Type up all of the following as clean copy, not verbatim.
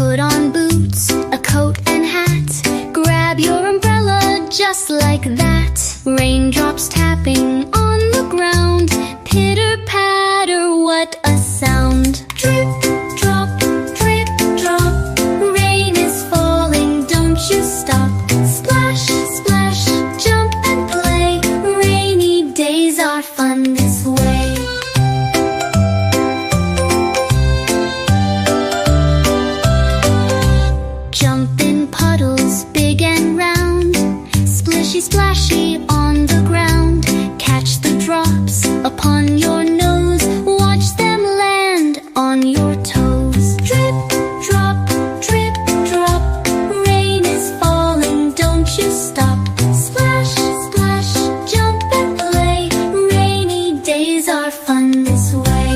Put on boots, a coat and hat. Grab your umbrella just like that. Raindrops tapping on the ground. Pitter patter, what a sound. Drip, drop, drip, drop. Rain is falling, don't you stop. Splash, splash, jump and play. Rainy days are fun this way. Jump in puddles big and round. Splishy splashy on the ground. Catch the drops upon your nose. Watch them land on your toes. Drip, drop, drip, drop. Rain is falling, don't you stop. Splash, splash, jump and play. Rainy days are fun this way.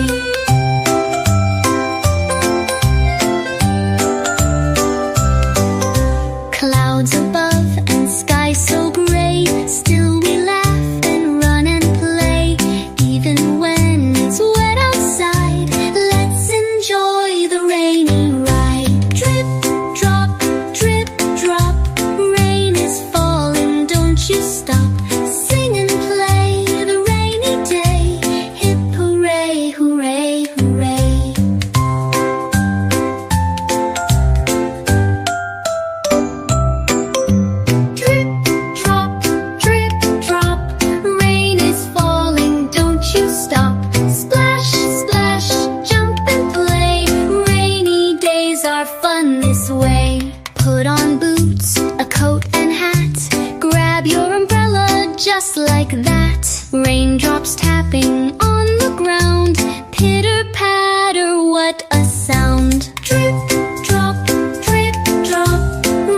Clouds above and sky so gray. Still we laugh and run and play. Even when it's wet outside, let's enjoy the rainy ride. Drip, drop, drip, drop. Rain is falling, don't you stop. Sing and play the rainy day. Hip hooray, hooray, hooray. Drip, drop, drip, drop. Rain is falling, don't you stop. Splash, splash, jump and play. Rainy days are fun this way. Put on boots, a coat and hat. Grab your umbrella just like that. Raindrops tapping on the ground. Pitter patter, what a sound. Drip, drop, drip, drop.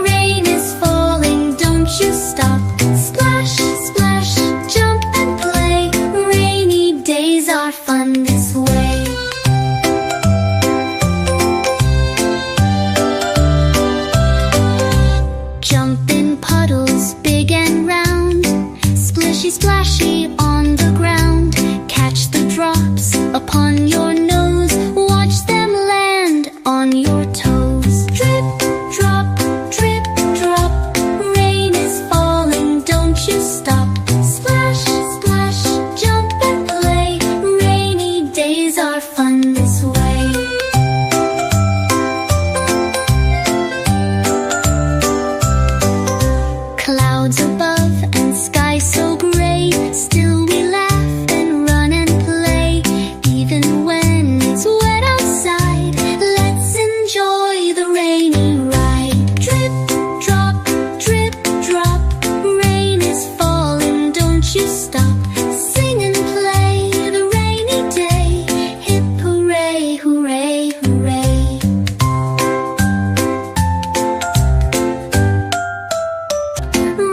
Rain is falling, don't you stop. Splash, splash, jump and play. Rainy days are fun this way. Jump in puddles big and round. Splishy splashy on the ground. Catch the drops upon your nose. Watch them land on your toes. Drip, drop, drip, drop. Rain is falling, don't you stop. Splash, splash, jump and play. Rainy days are fun this way. Clouds above and sky so gray. Still we laugh and run and play. Even when it's wet outside, let's enjoy the rainy ride. Drip, drop, drip, drop. Rain is falling, don't you stop. Sing and play the rainy day. Hip hooray, hooray, hooray.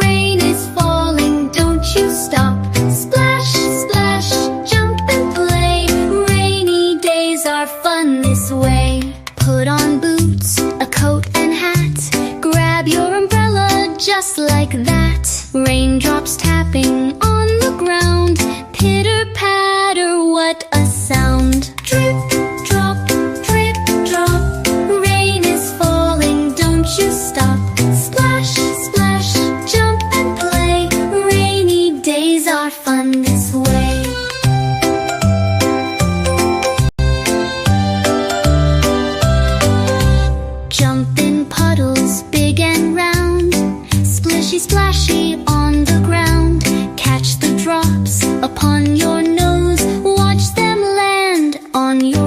Rain is falling, don't you stop. Splash, splash, jump and play. Rainy days are fun this way. Put on boots, a coat and hat. Grab your umbrella just like that. Raindrops tapping on the ground. Pitter patter, what a sound. Drip, drop, drip, drop. Rain is falling, don't you stop. Splash, splash, jump and play. Rainy days are fun this way. Jump in puddles big and round. Splishy splashy on the ground. Catch the drops upon your nose. Watch them land on your